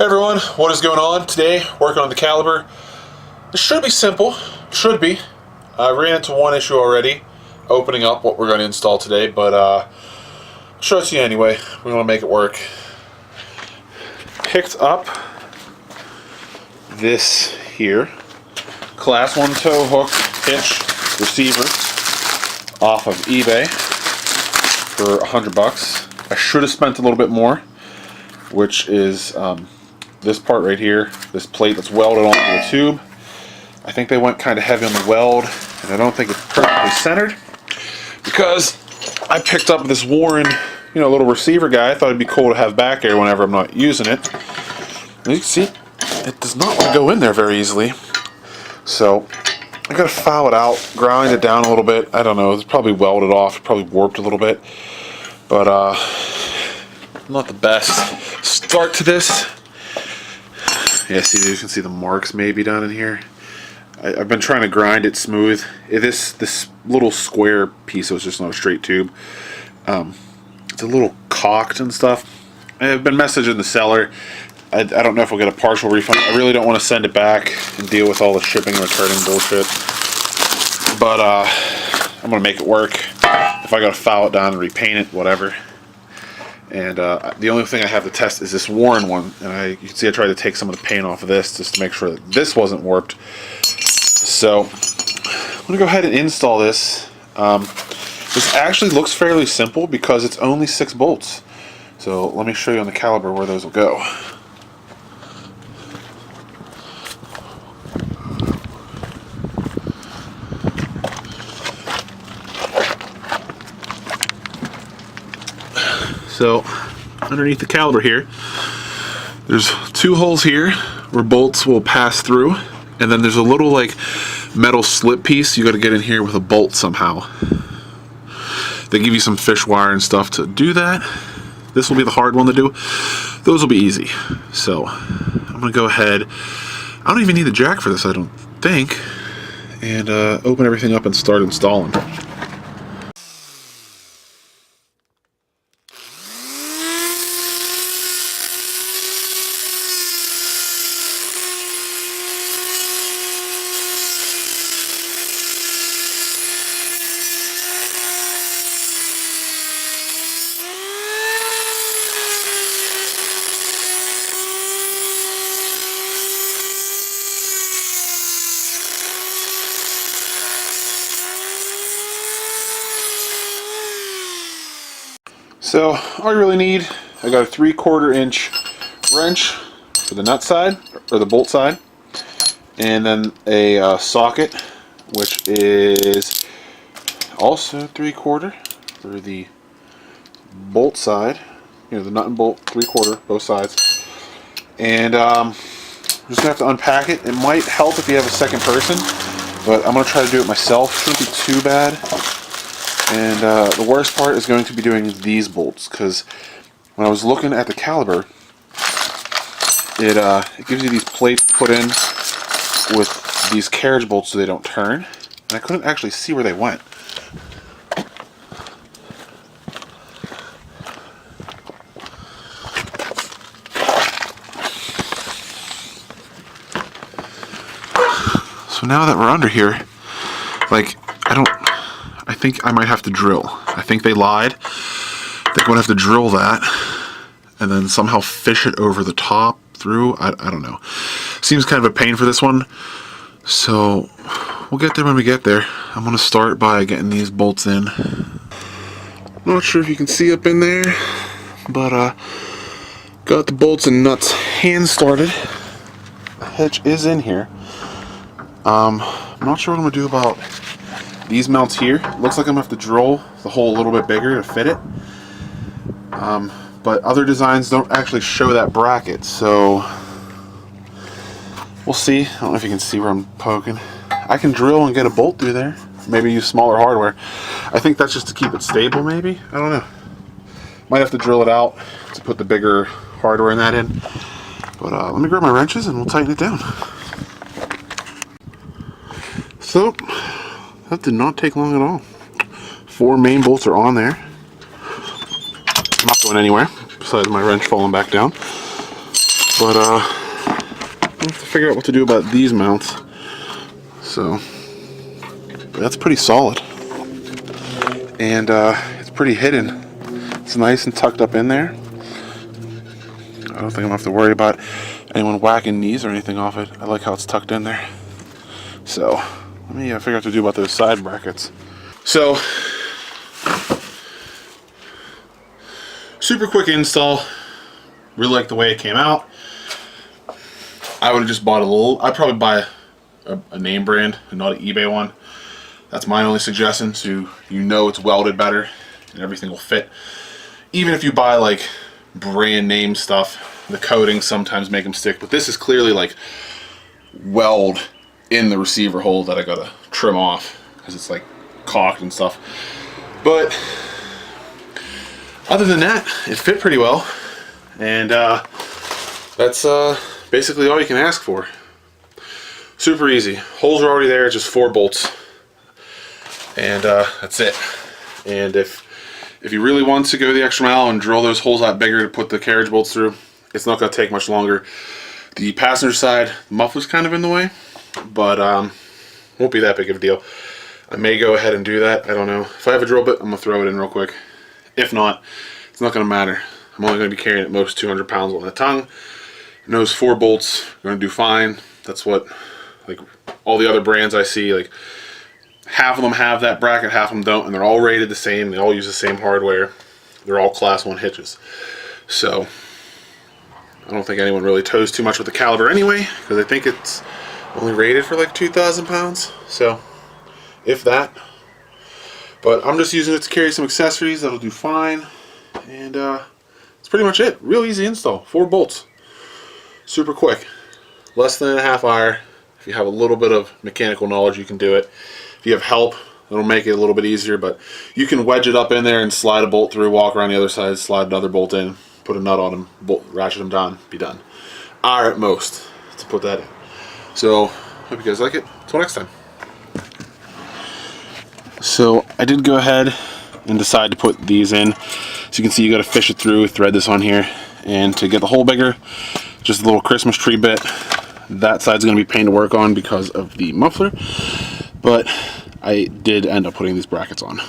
Hey everyone, what is going on? Today, working on the caliber. It should be simple, should be. I ran into one issue already, opening up what we're going to install today, but I'll show it to you anyway. We want to make it work. Picked up this here, class 1 tow hook hitch receiver off of eBay for $100. I should have spent a little bit more, which is this part right here, this plate that's welded onto the tube. I think they went kind of heavy on the weld, and I don't think it's perfectly centered because I picked up this Warren, little receiver guy. I thought it'd be cool to have back there whenever I'm not using it. As you can see, it does not want to go in there very easily. So I gotta file it out, grind it down a little bit. I don't know, it's probably welded off, probably warped a little bit, but not the best start to this. Yeah, see, you can see the marks maybe down in here. I've been trying to grind it smooth. This little square piece was just not a straight tube. It's a little cocked and stuff. I've been messaging the seller. I don't know if we'll get a partial refund. I really don't want to send it back and deal with all the shipping and returning bullshit. But I'm going to make it work. If I got to file it down and repaint it, whatever. And the only thing I have to test is this Warren one. And you can see I tried to take some of the paint off of this just to make sure that this wasn't warped. So I'm going to go ahead and install this. This actually looks fairly simple because it's only 6 bolts. So let me show you on the caliber where those will go. So underneath the caliber here, there's 2 holes here where bolts will pass through, and then there's a little metal slip piece you got to get in here with a bolt somehow. They give you some fish wire and stuff to do that. This will be the hard one to do. Those will be easy. So I'm gonna go ahead. I don't even need the jack for this, I don't think, and open everything up and start installing. So all you really need, I got a 3/4 inch wrench for the nut side, or the bolt side, and then a socket, which is also 3/4 for the bolt side, the nut and bolt 3/4, both sides. And I'm just gonna have to unpack it. It might help if you have a second person, but I'm gonna try to do it myself. Shouldn't be too bad. And the worst part is going to be doing these bolts, because when I was looking at the caliber, it gives you these plates to put in with these carriage bolts so they don't turn, and I couldn't actually see where they went. So now that we're under here, I think I might have to drill. I think they lied. I think I'm gonna have to drill that and then somehow fish it over the top through. I don't know. Seems kind of a pain for this one. So we'll get there when we get there. I'm gonna start by getting these bolts in. Not sure if you can see up in there, but got the bolts and nuts hand started. The hitch is in here. I'm not sure what I'm gonna do about these mounts here. Looks like I'm gonna have to drill the hole a little bit bigger to fit it. But other designs don't actually show that bracket, so we'll see. I don't know if you can see where I'm poking. I can drill and get a bolt through there. Maybe use smaller hardware. I think that's just to keep it stable, maybe? I don't know. Might have to drill it out to put the bigger hardware in that in. But let me grab my wrenches and we'll tighten it down. So that did not take long at all. 4 main bolts are on there. I'm not going anywhere besides my wrench falling back down. But I have to figure out what to do about these mounts. So that's pretty solid, and it's pretty hidden. It's nice and tucked up in there. I don't think I'm gonna have to worry about anyone whacking knees or anything off it. I like how it's tucked in there. So let me figure out what to do about those side brackets. So super quick install. Really like the way it came out. I would have just bought a little. I'd probably buy a name brand and not an eBay one. That's my only suggestion, so you know it's welded better and everything will fit. Even if you buy like brand name stuff, the coatings sometimes make them stick, but this is clearly like weld in the receiver hole that I gotta trim off because it's like caulked and stuff. But other than that, it fit pretty well, and that's basically all you can ask for. Super easy. Holes are already there, just 4 bolts, and that's it. And if you really want to go the extra mile and drill those holes out bigger to put the carriage bolts through, it's not going to take much longer. The passenger side, the muffler's kind of in the way, but won't be that big of a deal. I may go ahead and do that. I don't know. If I have a drill bit, I'm going to throw it in real quick. If not, it's not going to matter. I'm only going to be carrying at most 200 pounds on the tongue. And those 4 bolts are going to do fine. That's what, like, all the other brands I see, like, half of them have that bracket, half of them don't, and they're all rated the same. They all use the same hardware. They're all class 1 hitches. So I don't think anyone really toes too much with the caliber anyway, because I think it's only rated for like 2,000 pounds. So if that. But I'm just using it to carry some accessories. That'll do fine. And that's pretty much it. Real easy install. 4 bolts. Super quick. Less than a half hour. If you have a little bit of mechanical knowledge, you can do it. If you have help, it'll make it a little bit easier, but you can wedge it up in there and slide a bolt through, walk around the other side, slide another bolt in, put a nut on them, bolt, ratchet them down, be done. Hour at most to put that in. So, hope you guys like it. Until next time. So, I did go ahead and decide to put these in. So you can see you got to fish it through, thread this on here, and to get the hole bigger, just a little Christmas tree bit. That side's going to be a pain to work on because of the muffler, but I did end up putting these brackets on.